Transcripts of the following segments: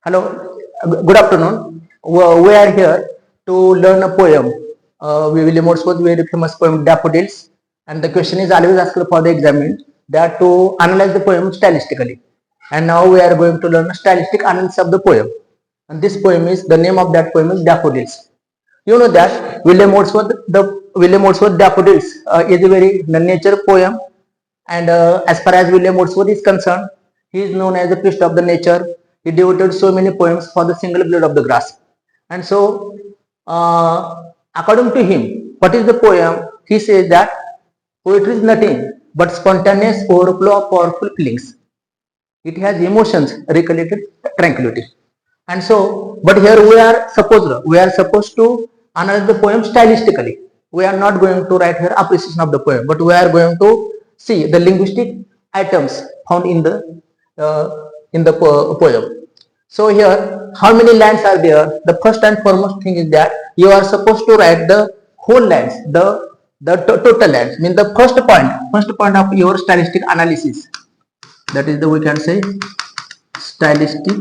Hello, good afternoon. We are here to learn a poem. William Wordsworth very famous poem Daffodils, and the question is always asked for the exam that to analyze the poem stylistically. And now we are going to learn a stylistic analysis of the poem. And this poem is the name of that poem is Daffodils. You know that William Wordsworth Daffodils is a very nature poem, and as far as William Wordsworth is concerned, he is known as the priest of the nature. He devoted so many poems for the single blade of the grass. And so, according to him, what is the poem? He says that poetry is nothing but spontaneous overflow of powerful feelings. It has emotions, recollected tranquility. And so, but here we are supposed to analyze the poem stylistically. We are not going to write here appreciation of the poem, but we are going to see the linguistic items found in the poem. So here, how many lines are there? The first and foremost thing is that you are supposed to write the whole lines, the total lines. Means the first point of your stylistic analysis. That is the we can say stylistic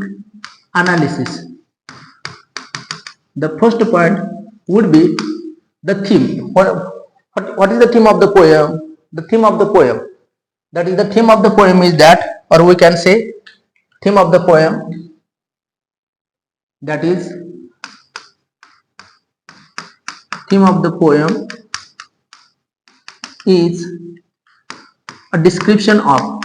analysis. The first point would be the theme. What is the theme of the poem? The theme of the poem. That is the theme of the poem is that, or we can say theme of the poem, that is theme of the poem is a description of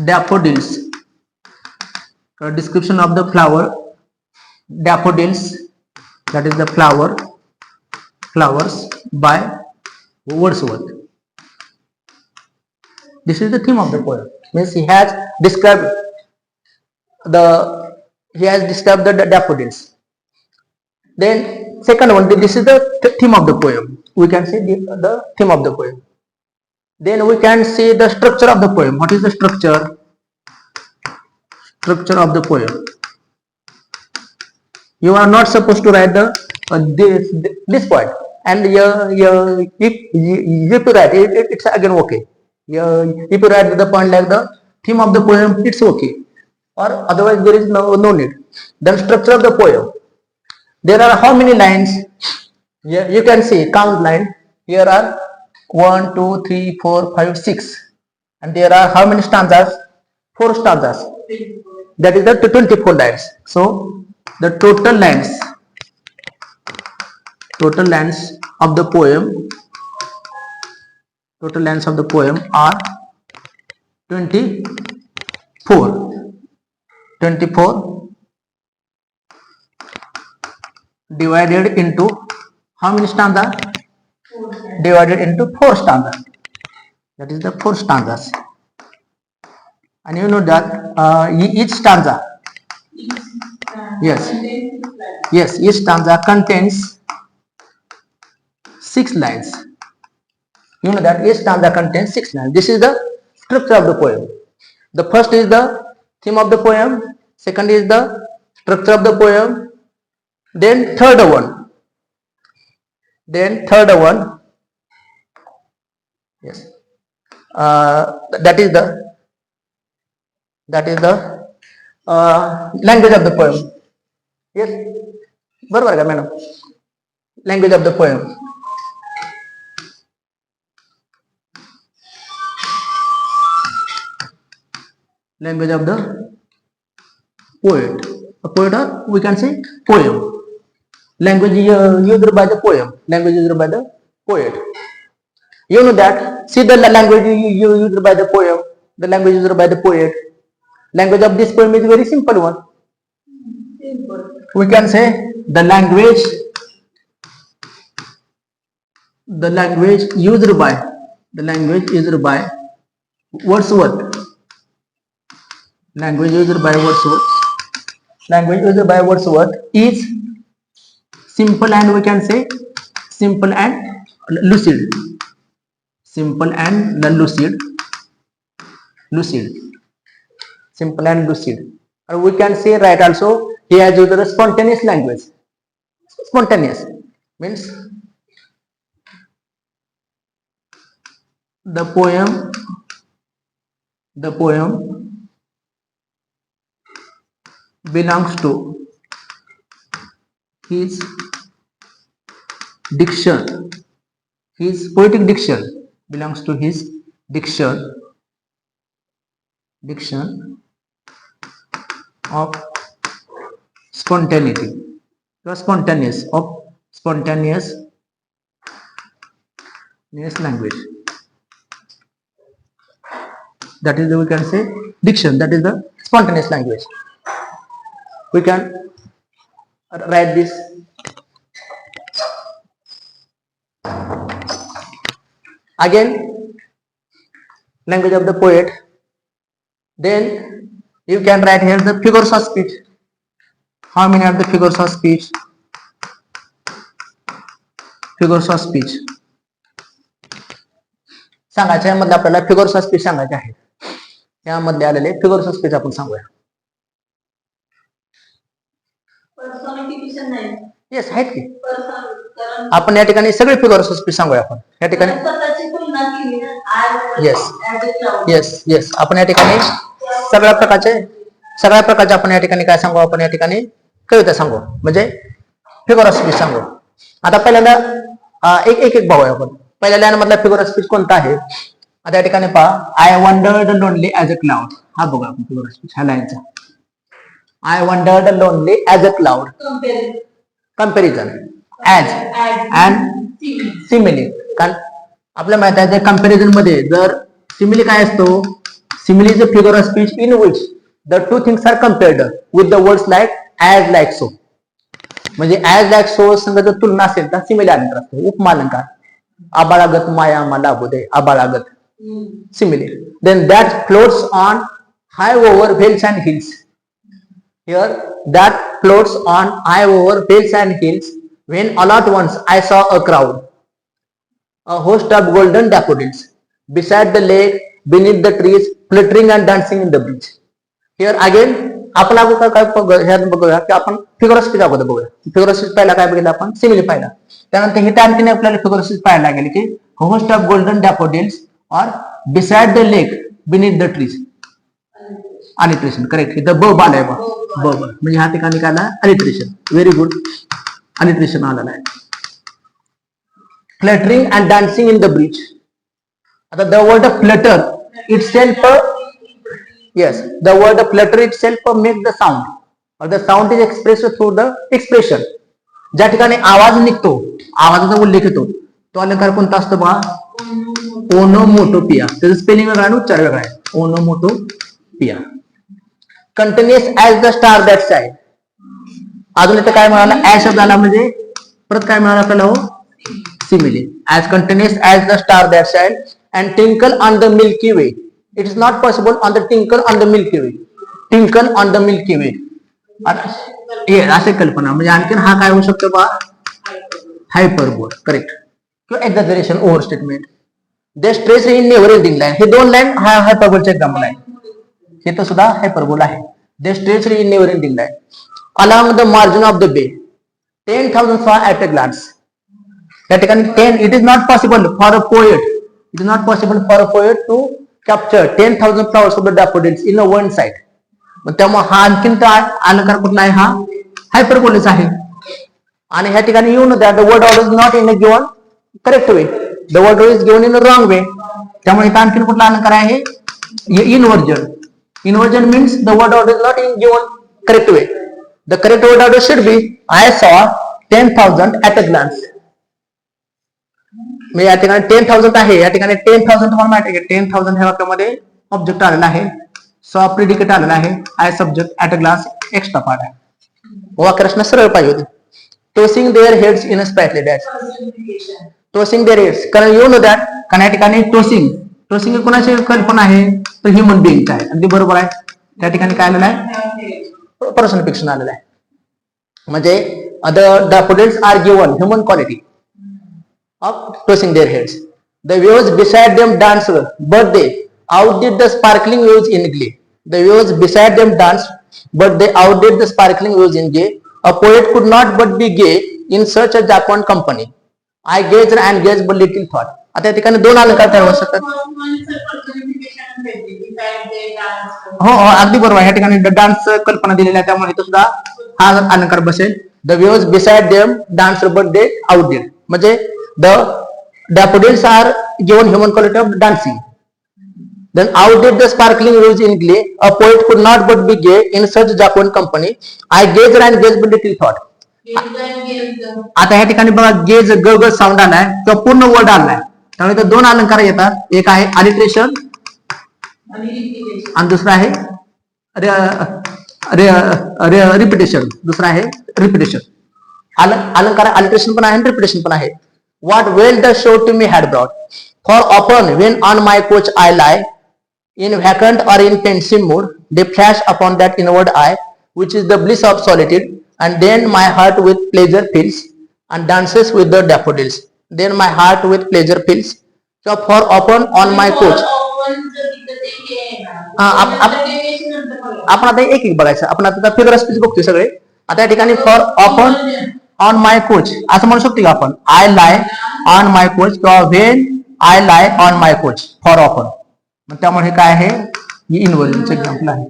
daffodils, a description of the flower daffodils, that is the flowers by Wordsworth. This is the theme of the poem. Means he has described the daffodils. Then second one, this is the theme of the poem. We can say the theme of the poem. Then we can see the structure of the poem. What is the structure? Structure of the poem. You are not supposed to write this point, and if you write it, it's again okay. If you write the point like the theme of the poem, it's okay, or otherwise there is no need. Then structure of the poem. There are how many lines? You can see count line. Here are 1, 2, 3, 4, 5, 6, and there are how many stanzas? 4 stanzas. That is the 24 lines. So the total lines of the poem are 24. 24 divided into how many stanzas? Divided into 4 stanzas. That is the 4 stanzas. And you know that each stanza, yes, each stanza contains 6 lines. You know that each stanza contains 6 lines. This is the structure of the poem. The first is the theme of the poem. Second is the structure of the poem. Then third one. Yes. That is the language of the poem. Yes. बरोबर का madam? Language of the poem. Language of the poet. A poet, or we can say poem. Language used by the poem. Language used by the poet. You know that. See the language used by the poem. The language used by the poet. Language of this poem is very simple one. We can say the language used by Wordsworth. Language used by Wordsworth is simple, and we can say simple and lucid. Simple and lucid. Simple and lucid. Or we can say right also, he has used a spontaneous language. Spontaneous means the poem The poem belongs to his diction. His poetic diction belongs to his diction of spontaneity. Spontaneous language. That is we can say diction. That is the spontaneous language. We can write this. Again, language of the poet. Then you can write here the figures of speech. How many are the figures of speech? Figures of speech. सांगायचे यामधले आपल्याला figures of speech सांगायचे आहेत. यामध्ये आलेले figures of speech आपण सांगूया. Yes आहेत की. आपण या ठिकाणी सगळे फिगर्स ऑफ स्पीच सांगूया आपण या ठिकाणी. येस आपण या ठिकाणी सगळ्या प्रकारचे आपण या ठिकाणी काय सांगू, आपण या ठिकाणी कविता सांगू म्हणजे फिगर ऑफ स्पीच सांगू. आता पहिल्यांदा एक भाऊ आहे आपण. पहिल्या लाईन मधला फिगर ऑफ स्पीच कोणता आहे. आता या ठिकाणी पहा, I wandered lonely as a cloud. हा बघा आपण फिगर ऑफ स्पीच ह्या लाईनचा. I wandered lonely as a cloud. Comparison as and simile. कारण आपल्याला माहित आहे त्या कंपॅरिझन मध्ये जर सिमिली काय असतो, simile is a figure of speech in which the two things are compared with the words like as like so. म्हणजे ऍज लाईक सो संग जर तुलना असेल तर सिमिली अलंकार असतो. उपमालंकार आबाळागत माया मला बोधे आबाळागत simile. Then that floats on high over vales and hills. Here that floats on high over vales and hills when all at once I saw a crowd a host of golden daffodils beside the lake beneath the trees fluttering and dancing in the breeze. Here again आपण अगोदर काय बघूया की आपण figure of speech अगोदर बघूया. Figure of speech पहिला काय बघितलं आपण, सिमिली पाहिला. त्यानंतर हे आणखीन आपल्याला फिगर ऑफ स्पीच पाहायला लागेल की होस्ट ऑफ गोल्डन डॅफोडिल्स और beside the lake beneath the trees. Alliteration correct. इथं ब आलाय ब म्हणजे ह्या ठिकाणी काय आला अलिट्रेशन. Very good. अलिट्रेशन आलेला आहे. Fluttering and dancing in the breeze. The word flutter itself, yes, the word flutter itself makes the sound, or the sound is expressed through the expression. ज्या ठिकाणी आवाज निघतो, आवाजाचा उल्लेख येतो, तो अलंकार कोणता असतो बघा, ओनोमोटोपिया. त्याचं स्पेलिंग वेगळा आणि उच्चार वेगळा आहे. Onomatopoeia. Continuous as the star that shine. अजून इथं काय मिळालं, ऍज शब्द आला म्हणजे परत काय मिळालं आपल्याला हो, simile. As continuous as the star that shine and twinkle on the Milky Way. It is not possible on the twinkle on the Milky Way. Twinkle on the Milky Way. असे कल्पना म्हणजे आणखीन हा काय होऊ शकतो बा, हायपरबोल. करेक्ट. किंवा exaggeration, over statement. They stretch in never ending line. हे दोन लाईन हा हायपरबोलचे एक्झाम्पल आहे. हे तर सुद्धा हायपरबोल आहे. They stretch in never ending line along the margin of the bay 10,000 saw at a glance. त्या ठिकाणी 10, it is not possible for a poet, it is not possible for a poet to capture 10,000 flowers of the daffodils in a one side. मग त्यामुळे हा आणखीन अलंकार कुठला आहे, हा हायपरबोलिक आहे. आणि ह्या ठिकाणी येऊ न द्या, the word order is not in a given correct way, the word is given in a wrong way. त्यामुळे इथं आणखीन कुठला अलंकार आहे, inversion. Inversion means the word order is not in given correct way. The correct word order should be I saw 10,000 at a glance. म्हणजे या ठिकाणी 10,000 आहे, या ठिकाणी 10,000 तुम्हाला माहिती आहे की 10,000 ह्या वाक्यामध्ये ऑब्जेक्ट आलेला आहे, सॉ प्रिडिकेट आलेला आहे, I subject, at a glance extra part आहे. वाक्य रचना सरळ पाहिजे होती. Tossing their heads in a sprightly dash. Tossing their heads, कारण यू नो दॅट, कारण या ठिकाणी टोसिंग कोणाची कल्पना आहे तर ह्युमन बिईंगची आहे. अगदी बरोबर आहे. त्या ठिकाणी काय आलेलं आहे, पर्सनिफिकेशन आलेलं आहे. म्हणजे the daffodils are given human quality of tossing their heads. The waves beside them danced, but they outdid the sparkling waves in glee. The waves beside them danced, but they outdid the sparkling waves in glee. A poet could not but be gay in such a jocund company. I gazed and gazed but little thought. आता या ठिकाणी दोन अलंकार तयार होऊ शकतात. हो हो अगदी बरोबर ह्या ठिकाणी डान्स कल्पना दिलेली आहे त्यामुळे इथं सुद्धा हा अलंकार बसेल. The waves beside them dance but they outdid म्हणजे the daffodils are given human quality of dancing. Then outdid the sparkling waves in glee. A poet could not but be gay in such jocund company. I gazed and gazed but little thought. आता ह्या ठिकाणी बघा gauge ग ग sound आलाय किंवा पूर्ण word आलाय त्यामुळे इथं दोन अलंकार येतात. एक आहे अलिट्रेशन आणि दुसरा आहे रिपिटेशन. दुसरा आहे रिपिटेशन. अलंकार अलिट्रेशन पण आहे आणि रिपिटेशन पण आहे. What well the show to me had brought. For often when on my couch I lie, in vacant or in pensive mood, they flash upon that inward eye, which is the bliss of solitude, and then my heart with pleasure fills, and dances with the daffodils. Then my heart with pleasure fills. So for often on my couch. आपण आता एक एक बघायचं. आपण आता figure speech बघतोय सगळे. आता या ठिकाणी for often on my couch असं म्हणू शकतो का आपण. I lie on my couch किंवा when I lie on my couch for often. मग त्यामुळे हे काय आहे इनव्हर्जनचं एक्झाम्पल आहे.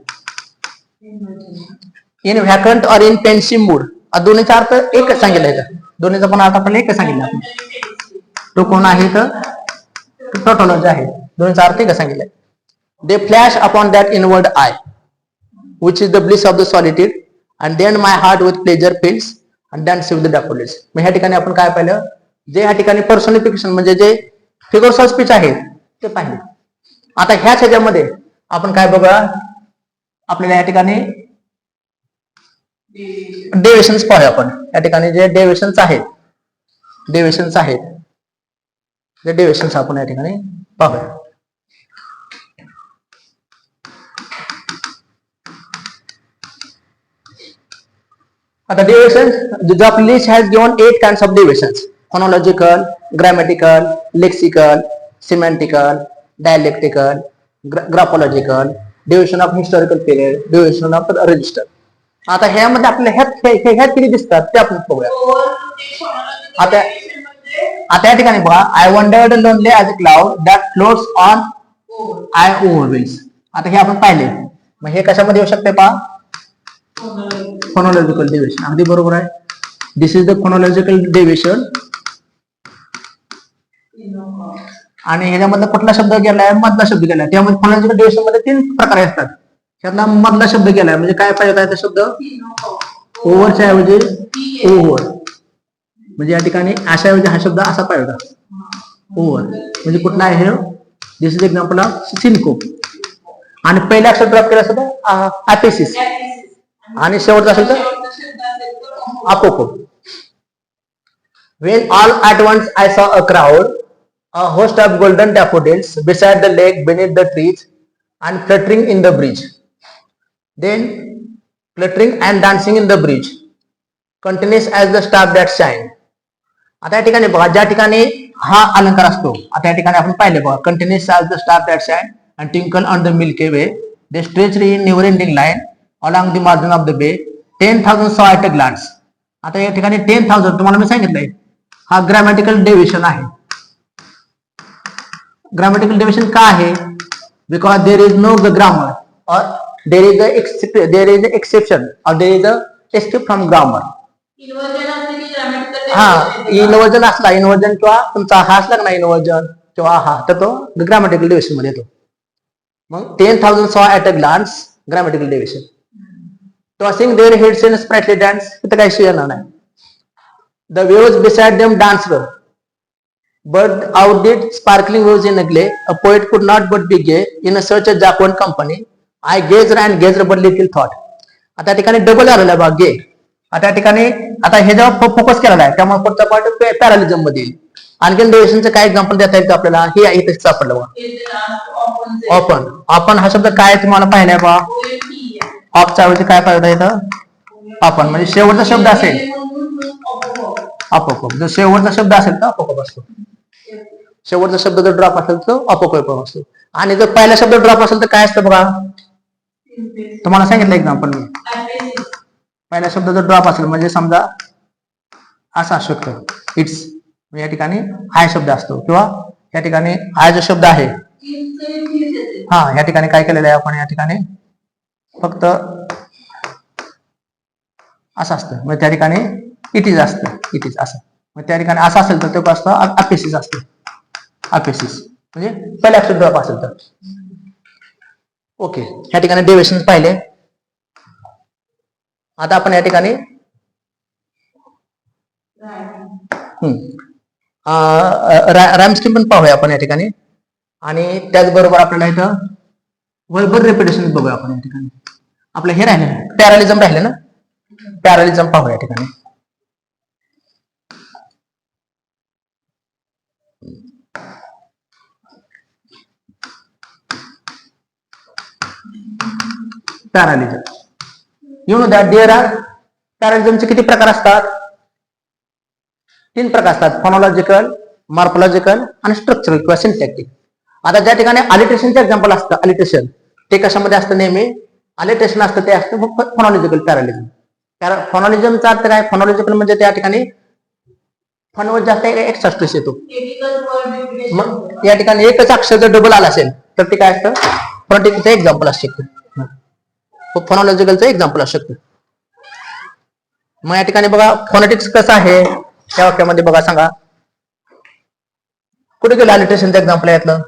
In vacant or in pensive mood दोन्हीचा अर्थ एकच सांगितलं आहे. दोन्हीचा पण अर्थ आपण एकच सांगितलं आपण. तो कोण आहे तर टोटोलॉजी आहे. दोन्हीचा अर्थ एकच सांगितलंय. They flash upon that inward eye which is the bliss of the solitude and then my heart with pleasure fills and dance with the daffodils. मग ह्या ठिकाणी आपण काय पाहिलं जे ह्या ठिकाणी पर्सनिफिकेशन म्हणजे जे फिगर्स ऑफ स्पीच आहे ते पाहिले. आता ह्याच ह्याच्यामध्ये आपण काय बघा आपल्याला या ठिकाणी डेव्हिएशन्स पाहूया आपण. या ठिकाणी जे डेव्हिएशन्स आहेत जे डेव्हिएशन्स आपण या ठिकाणी पाहूया. आता deviations the list has given 8 kinds of deviations: phonological, grammatical, lexical, semantical, dialectical, graphological, deviation of historical period, deviation of register. आता ह्यामध्ये आपल्याला ह्यात किती दिसतात ते आपण बघूया. आता या ठिकाणी बघा I wandered lonely as a cloud that floats on high over vales. आता हे आपण पाहिले. मग हे कशामध्ये येऊ शकते पहा फोनोलॉजिकल डेव्हिएशन. अगदी बरोबर आहे. दिस इज द फोनोलॉजिकल डेव्हिएशन. आणि ह्याच्यामधला कुठला शब्द गेलाय मधला शब्द गेलाय. त्यामध्ये फोनोलॉजिकल डेव्हिएशन मध्ये 3 प्रकार असतात. त्यातला मधला शब्द गेलाय म्हणजे काय पाहिजे होता शब्द ओव्हरच्या ऐवजी ओव्हर म्हणजे या ठिकाणी अशा ऐवजी हा शब्द असा पाहिजे होता ओव्हर म्हणजे कुठला आहे. दिस इज एक्झाम्पल ऑफ सिनकोप. आणि पहिला अक्षर ड्रॉप केला असता ॲपेसिस आणि शेवटचा असेल तर अपोकोप. When all at once I saw a crowd, a host of golden daffodils beside the lake, beneath the trees, and fluttering in the breeze. Then fluttering and dancing in the breeze, continuous as the stars that shine. आता या ठिकाणी बघा ज्या ठिकाणी हा अलंकार असतो आता या ठिकाणी आपण पाहिले बघा continuous as the stars that shine and twinkle on the Milky Way, they stretched in never ending line along the margin of the bay, 10,000 saw at a glance. आता या ठिकाणी 10,000 तुम्हाला मी सांगितलंय हा ग्रामॅटिकल डेव्हिएशन आहे. ग्रामॅटिकल डेव्हिएशन का आहे because there is no grammar और देर इज एक्सेप्शन और there is escape from grammar. हा इन्व्हर्जन असला इन्व्हर्जन किंवा तुमचा हा असला ना इन्व्हर्जन किंवा हा तर तो ग्रामॅटिकल डेव्हिएशन मध्ये येतो. मग 10,000 saw at a glance grammatical deviation. Tossing their heads in sprightly dance इथं काही शिय येणार नाही. The waves beside them danced, but outdid sparkling waves in a glee. A poet could not but be gay in a such a jocund company. I gazed and gazed but little thought. आता ठिकाणी double आलेला बघा गे. आता ठिकाणी आता हे जेव्हा focus केलेला आहे त्यामुळे पुढचा पार्ट पॅरालिझम मध्ये येईल. आणखीन डेव्हिएशनचं काय एक्झाम्पल देता येतं आपल्याला हे इथे सापडलं बघा. ऑपन ऑपन हा शब्द काय तुम्हाला पाहिलाय बघा. ऑफच्या ऐवजी काय पाहिजे येतं ऑपन म्हणजे शेवटचा शब्द असेल अपोकोप. जर शेवटचा शब्द असेल तर अपोकोप असतो. शेवटचा शब्द जर ड्रॉप असेल तर अपोकोप असतो. आणि जर पहिला शब्द ड्रॉप असेल तर काय असतं बघा तुम्हाला सांगितलं एक्झाम्पल मी. पहिला शब्द जर ड्रॉप असेल म्हणजे समजा असा असू शकतो इट्स या ठिकाणी आय शब्द असतो किंवा या ठिकाणी आय जो शब्द आहे हा या ठिकाणी काय केलेलं आहे आपण या ठिकाणी फक्त असं असतं, मग त्या ठिकाणी इट इज असतं, इट इज असं, मग त्या ठिकाणी असं असेल तर ते असतं अपेसिस असतं, अपेसिस म्हणजे पहिल्या अक्षर ड्रॉप असेल तर. ओके, या ठिकाणी डेरिव्हेशन पाहिले. आता आपण या ठिकाणी रॅम स्कीम पण पाहूया आपण या ठिकाणी, आणि त्याचबरोबर आपल्याला इथं वर्बल रिपिटेशन बघूया आपण या ठिकाणी. आपलं हे राहिलं पॅरालिझम राहिलं ना, पॅरालिझम पाहूया या ठिकाणी. Parallelism, you know that there are पॅरालिझमचे किती प्रकार असतात? 3 प्रकार असतात, फोनॉलॉजिकल, मॉर्फोलॉजिकल आणि स्ट्रक्चरल किंवा सिंटॅक्टिक. आता ज्या ठिकाणी अलिट्रेशनचं एक्झाम्पल असतं, अलिट्रेशन ते कशामध्ये असतं? नेहमी अलिट्रेशन असतं ते असतं फोनॉलॉजिकल पॅरालिझम. फोनॉलॉजिझमचा अर्थ काय? फोनॉलॉजिकल म्हणजे त्या ठिकाणी फॉनवर जास्त एक्स्ट्रा स्ट्रेस येतो. मग या ठिकाणी एकच अक्षर जर डबल आला असेल तर ते काय असतं? फोनॉटिकचं एक्झाम्पल असू शकतं, फोनॉलॉजिकलचं एक्झाम्पल असू शकतं. मग या ठिकाणी बघा फोनॅटिक्स कसं आहे त्या वाक्यामध्ये बघा, सांगा कुठे गेलं अलिट्रेशनचं एक्झाम्पल आहे यातलं?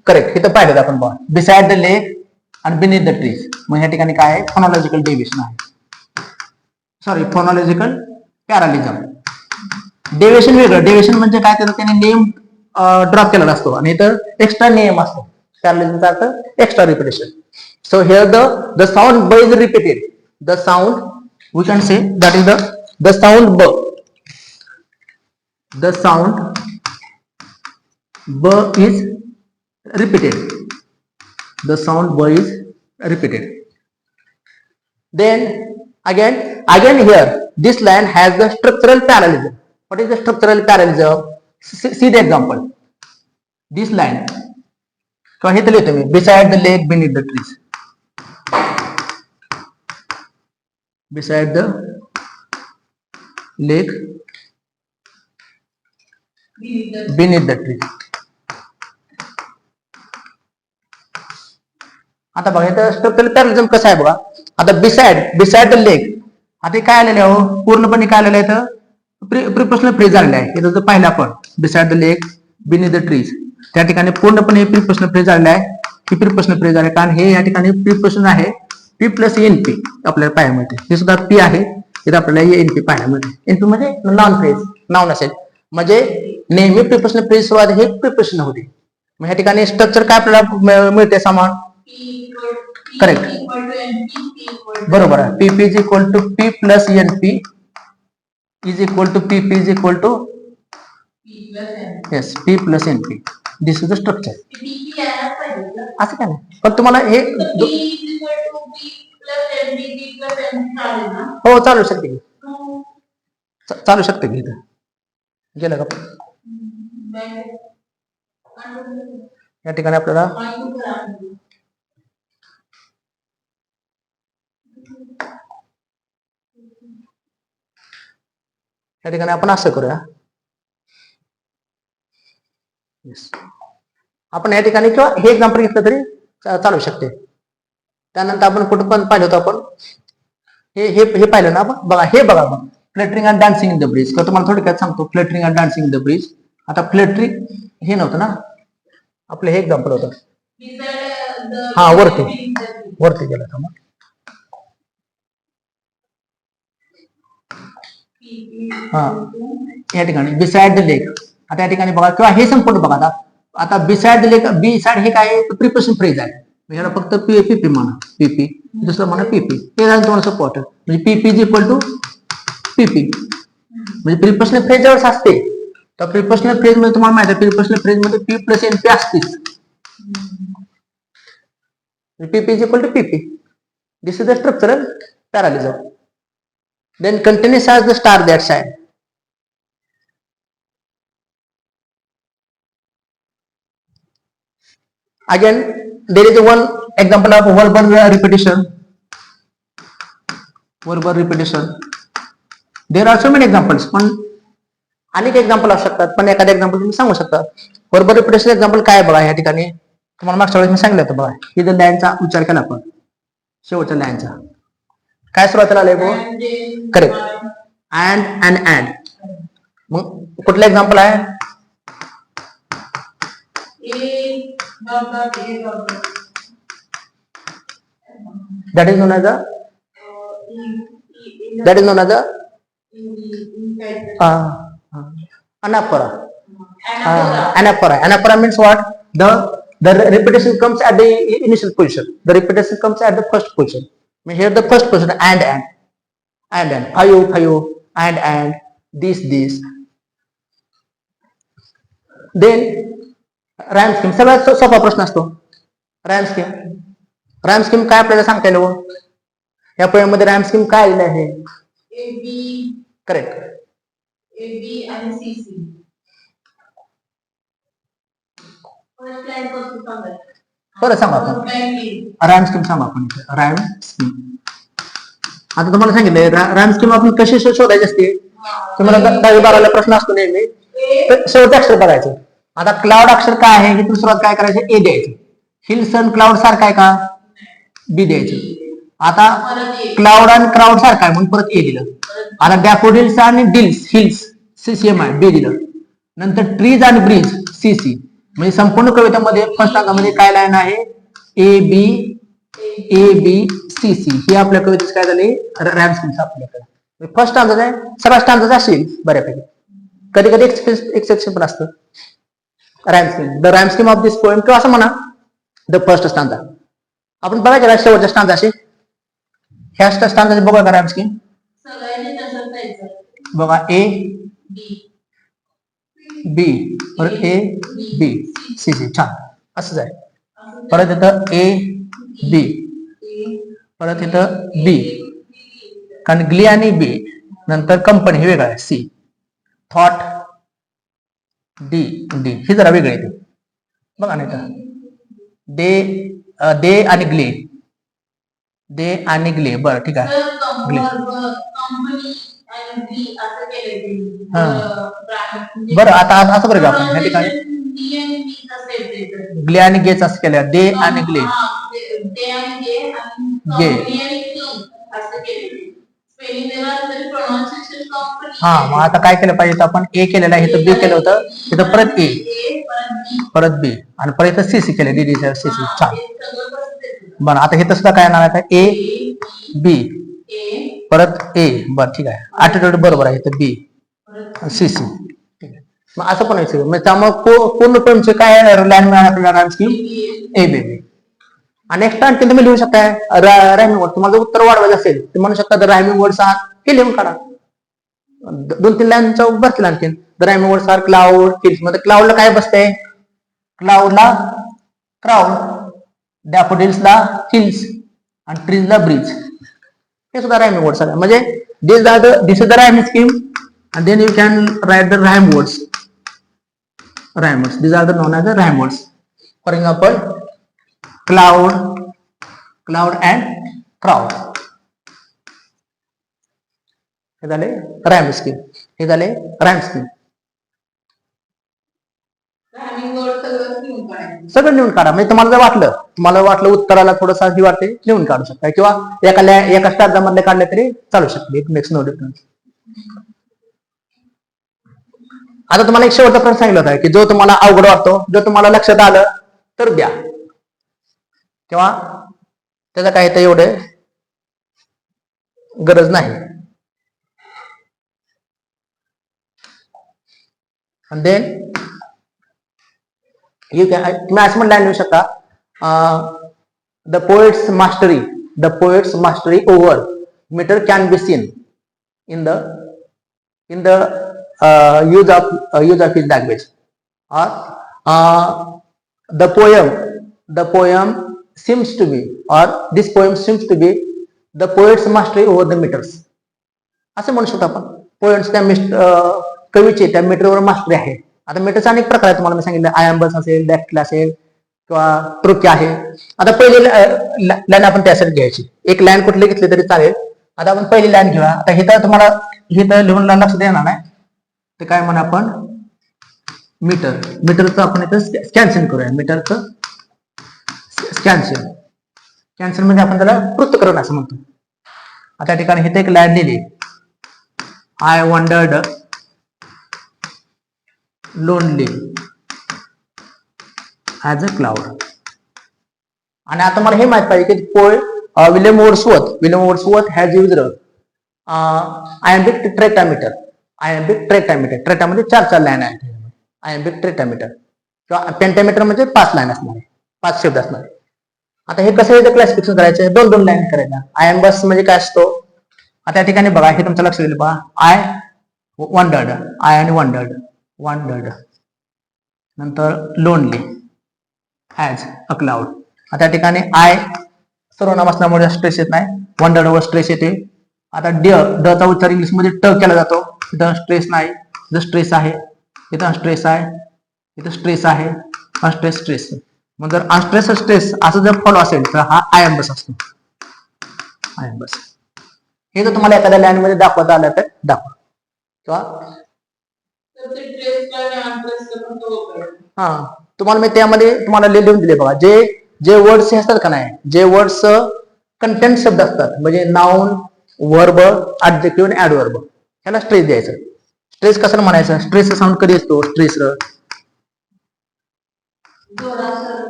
करेक्ट, इथं पाहिलं आपण बघा, बिसाइड द लेक आणि बिनीथ द ट्रीज. मग या ठिकाणी काय आहे? फोनॉलॉजिकल डेव्हिएशन आहे, सॉरी फोनॉलॉजिकल पॅरालिझम. डेव्हिएशन वेगळं, डेव्हिएशन म्हणजे काय? त्याने नेम ड्रॉप केलेला असतो आणि इथं एक्स्ट्रा नेम असतो. पॅरालिझमचा अर्थ extra repetition. So here the sound ब is repeated, the sound we can say that is the sound b, the sound b is repeated, the sound b is repeated. Then again here this line has the structural parallelism. What is the structural parallelism? See the example, this line किंवा हे तर लिहितो मी, beside the lake beneath the trees, beside the lake beneath the tree. आता बघा इथं structural पॅरालिझम कसं आहे बघा. आता बिसाइड द लेक, आता काय आलेलं आहे? हो पूर्णपणे काय आलेलं आहे? इथं प्रिपोजिशनल फ्रेज आलेलं आहे. इथं जर पाहिलं आपण beside the lake beneath the trees, त्या ठिकाणी पूर्णपणे प्रिपोजिशनल फ्रेज आलेला आहे. ही प्रिपोजिशनल फ्रेज आहे कारण हे या ठिकाणी प्रिपोजिशन आहे पी प्लस एनपी आपल्याला पाहायला मिळते. हे सुद्धा पी आहे, इथं आपल्याला एनपी पाहायला मिळते. एनपी म्हणजे नॉन फ्रेज, नाउन असेल म्हणजे नेहमी प्रिपोजिशनल फ्रेज सुरुवात हे प्रिपोजिशन होते. मग या ठिकाणी स्ट्रक्चर काय आपल्याला मिळते? समान, करेक्ट, बरोबर आहे. PP is equal to P plus NP is equal to PP is equal to yes P plus NP. This is the structure. असं काय नाही, पण तुम्हाला हे हो चालू शकते, चालू शकते की इथं गेलं का? या ठिकाणी आपल्याला या ठिकाणी आपण असं करूया, आपण या ठिकाणी किंवा हे एक्झाम्पल घेतलं तरी चालू शकते. त्यानंतर आपण कुठं पण पाहिलं होतं आपण हे पाहिलं ना आपण, बघा हे बघा मग fluttering and dancing in the bridge. तर तुम्हाला थोडक्यात सांगतो, fluttering and dancing in the bridge. आता फ्लटरिंग हे नव्हतं ना आपलं, हे एक्झाम्पल होतं. हा वरती गेलं का मग? हा या ठिकाणी बिसाइड द लेक. आता या ठिकाणी बघा किंवा हे संपूर्ण बघा, आता beside the lake, beside हे काय प्रिपोजिशन फ्रेज आहे. याला फक्त पीपी म्हणा, पीपी, दुसरं म्हणा पीपी. हे झालं तुम्हाला सोपं वाटतं. म्हणजे पीपी इज इक्वल टू पीपी, म्हणजे प्रिपोजिशनल फ्रेज जवळ असते तर प्रिपोजिशनल फ्रेज मध्ये तुम्हाला माहिती आहे प्रिपोजिशनल फ्रेज मध्ये पी प्लस एनपी असतेच. PP is equal to PP. This is the structural parallelism. Then continuous as the star that shine. Again, there is one example of verbal repetition. Verbal repetition. There are so many examples. पण अनेक example असू शकतात, पण एखादं example तुम्ही सांगू शकता. Verbal repetition example काय बघा या ठिकाणी. तुम्हाला मागच्या वेळेस मी सांगितलं होतं बघा, ही जर लाईनचा उच्चार केला आपण शेवटच्या लाईनचा काय सुरुवातीला आलंय बघ, करेक्ट, अँड मग कुठलं एक्झाम्पल आहे, that is known as a anaphora. Anaphora means what? The repetition comes at the initial position. The repetition comes at the first position. I mean here the first position and phayo and this. Then rhyme scheme सगळ्यात सोपा प्रश्न असतो. rhyme scheme काय आपल्याला सांगता येईल? या poem मध्ये rhyme scheme काय आलेलं आहे? AB करेक्ट, AB आणि CC. फर्स्ट लाइन पासून सांगा. बरं सांगा आपण. rhyme scheme सांगा आपण. rhyme scheme आता तुम्हाला सांगितलंय rhyme scheme आपण कशी शोधायची असते. तुम्हाला 10-12ला प्रश्न असतो नेहमी. शेवटचं अक्षर बघायचं. आता क्लाउड अक्षर काय आहे हे सुरुवात काय करायचं, ए द्यायचं. हिल सन क्लाउड सारखा आहे का, बी द्यायचं. आता क्लाउड आणि क्राउड सारखा आहे म्हणून परत ए दिलं. आता डॅफोडिल्स आणि डिल्स हिल्स सीसीएम आहे, बी दिलं. नंतर ट्रीज आणि ब्रिज सीसी. म्हणजे संपूर्ण कवितेमध्ये फर्स्ट अंकामध्ये काय लाईन आहे, ए बी सी सी. ही आपल्या कवितेची काय झाली, रॅम स्कीम आपल्याकडे फर्स्ट स्टांजा आहे. सगळा स्टांजा असेल बऱ्यापैकी, कधी कधी एक्सेप्शन पण असतं. rhyme scheme, the rhyme scheme of this poem किंवा असं म्हणा द फर्स्ट स्टांजा. आपण बघायचं शेवटच्या स्टांजाशी, ह्या स्टांजाची बघा का rhyme scheme बघा, ए बी परत ए बी सी सी. छान, असंच आहे. परत इथं ए बी परत इथं बी, कारण ग्ली आणि बी नंतर कंपनी हे वेगळं आहे, सी. थॉट डी ही जरा वेगळे येते बघा. नाही तर दे आणि ग्ले बरं ठीक आहे. ग्ले बरं. आता असं करूया आपण ह्या ठिकाणी ग्ले आणि गेच असं केलं, दे आणि ग्ले गे. हा मग आता काय केलं पाहिजे, आपण ए केलेलं आहे, इथं बी केलं होतं, इथं परत ए परत बी आणि परत इथं सी सी केलं, डी सी सी. छान बरं. आता हे सुद्धा काय येणार आहे, ए बी परत ए. बरं ठीक आहे, ऍटिट्यूड बरोबर आहे, इथं बी सी सी. ठीक आहे, मग असं पण व्हायचं. मग त्यामुळे पूर्ण पोएमचे काय लाईन मिळाला रॅम स्कीम, ए बी बी. आणि एक्स्ट्रा आणखी तुम्ही लिहू शकताय रायमिंग वर्ड. तुम्हाला उत्तर वाढवायचं असेल तर म्हणू शकता द रायमिंग वर्ड्स आर, हे लिहून काढा. 2-3 लाईनच्या भरतील आणखीन. The rhyming words are cloud hills. मध्ये क्लाउडला काय बसतंय, क्लाउडला क्राउड, डॅफोडिल्सला हिल्स आणि ट्रीजला ब्रिज. हे सुद्धा रायमिंग वर्ड्स आहे. म्हणजे this is the rhyming scheme and then you can write the rhyme words. These are the known as the rhyme words. For example, cloud and crowd. हे झाले rhyme scheme. सगळं लिहून काढा. म्हणजे तुम्हाला वाटलं उत्तराला थोडंसं ही वाटते, लिहून काढू शकता किंवा एका स्टार्जा मधले काढले तरी चालू शकते. It makes no difference. आता तुम्हाला एक शेवटचा प्रश्न सांगितलं होता की जो तुम्हाला अवघड वाटतो, जो तुम्हाला लक्षात आलं तर द्या, किंवा त्याचं काही तर एवढे गरज नाही. आणि देन तुम्ही असं म्हणलं लिहू शकता, the poet's mastery over metre can be seen in the use of his language, or the poem seems to be, or this poem seems to be the poet's mastery over the meters. असं म्हणू शकतो आपण. Poets त्या कवीचे त्या मीटरवर mastery आहे. आता मीटरचा अनेक प्रकार आहे, तुम्हाला मी सांगितलं. आयम्बस असेल, डॅक्टिल असेल किंवा ट्रुकी आहे. आता पहिली लाईन आपण त्यासाठी घ्यायची. एक लाईन कुठली घेतली तरी चालेल. आता आपण पहिली लाईन घेऊया. आता हे तर तुम्हाला लिहून लक्ष देणार नाही, ते काय म्हणा आपण मीटरचं आपण इथं कॅन्सल करूया. मीटरचं कॅन्सल. कॅन्सल म्हणजे आपण त्याला पृथक्करण असं म्हणतो. आता ठिकाणी इथे एक लाईन लिहिली, I wandered lonely as a cloud. आणि आता मला हे माहित पाहिजे की William Wordsworth has used iambic tetrameter. Tetra म्हणजे 4 लाईन आहे. iambic टेट्रामीटर किंवा पेंटामीटर म्हणजे 5 लाईन असणार आहे, 5 शब्द असणार आहे. आता हे कसं याचं क्लासिफिकेशन करायचं, 2 लाईन करायचं. आयम्बस म्हणजे काय असतो, आता या ठिकाणी बघा, हे तुमचं लक्ष दिलं बघा, आय आणि वंडर्ड नंतर लोनली ॲज अ क्लाउड. आता या ठिकाणी आय सर्वनाम असल्यामुळे स्ट्रेस येत नाही, वंडर्ड वर स्ट्रेस येते. आता ड चा उच्चार इंग्लिश मध्ये ट केला जातो, इथं स्ट्रेस नाही, इथं स्ट्रेस आहे, इथं स्ट्रेस आहे, इथं स्ट्रेस आहे, स्ट्रेस. मग जर अनस्ट्रेस स्ट्रेस असं जर फॉलो असेल तर हा आयम्बस असतो. आयम्बस हे जर तुम्हाला एखाद्या लाईन मध्ये दाखवता आलं तर दाखवा. किंवा तुम्हाला मी त्यामध्ये तुम्हाला लिहून दिले बघा, जे वर्ड्स असतात का नाही, जे वर्ड्स कंटेंट शब्द असतात म्हणजे नाउन, वर्ब, ऍडजेक्टिव्ह आणि ऍडवर्ब, ह्याला स्ट्रेस द्यायचं. स्ट्रेस कसं म्हणायचं, स्ट्रेस साऊंड कधी असतो,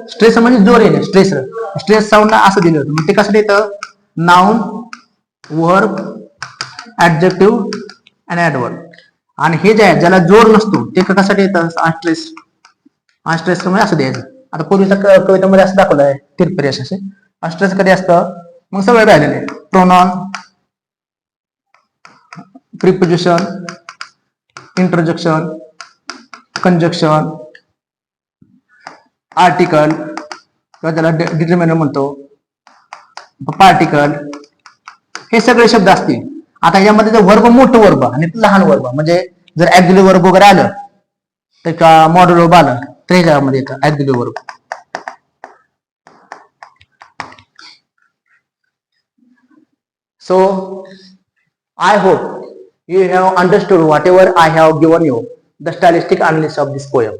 स्ट्रेस म्हणजे जोर येणे, स्ट्रेस साऊंडला असं दिलं होतं. मग ते कसं येतं, नाउन, वर्ब, ऍडजेक्टिव्ह आणि ऍडवर्ब. आणि हे जे आहे ज्याला जोर नसतो ते कशासाठी येतं, अनस्ट्रेस म्हणजे असं द्यायचं. आता पूर्वीच्या कवितेमध्ये असं दाखवलं आहे, तिरपेरेस असे. अनस्ट्रेस कधी असतं, मग सगळं राहिलेलं, प्रोनॉन, प्रिपोजिशन, इंटरजेक्शन, कंजक्शन, आर्टिकल किंवा त्याला डिटर्मिनर म्हणतो, पार्टिकल, हे सगळे शब्द असतील. आता यामध्ये जर वर्ब मोठं वर्ब आणि लहान वर्ब म्हणजे जर ऍक्झिलरी वर्ब वगैरे आलं तर किंवा मॉड्यूल वर्ब आलं तर ह्याच्यामध्ये येतं auxiliary verb. So I hope you have understood whatever I have given you the stylistic analysis of this poem.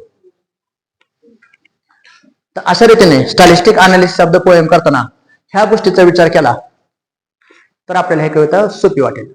तर अशा रीतीने स्टायलिस्टिक अनालिसिस ऑफ द पोएम करताना ह्या गोष्टीचा विचार केला तर आपल्याला हे कविता सोपी वाटेल.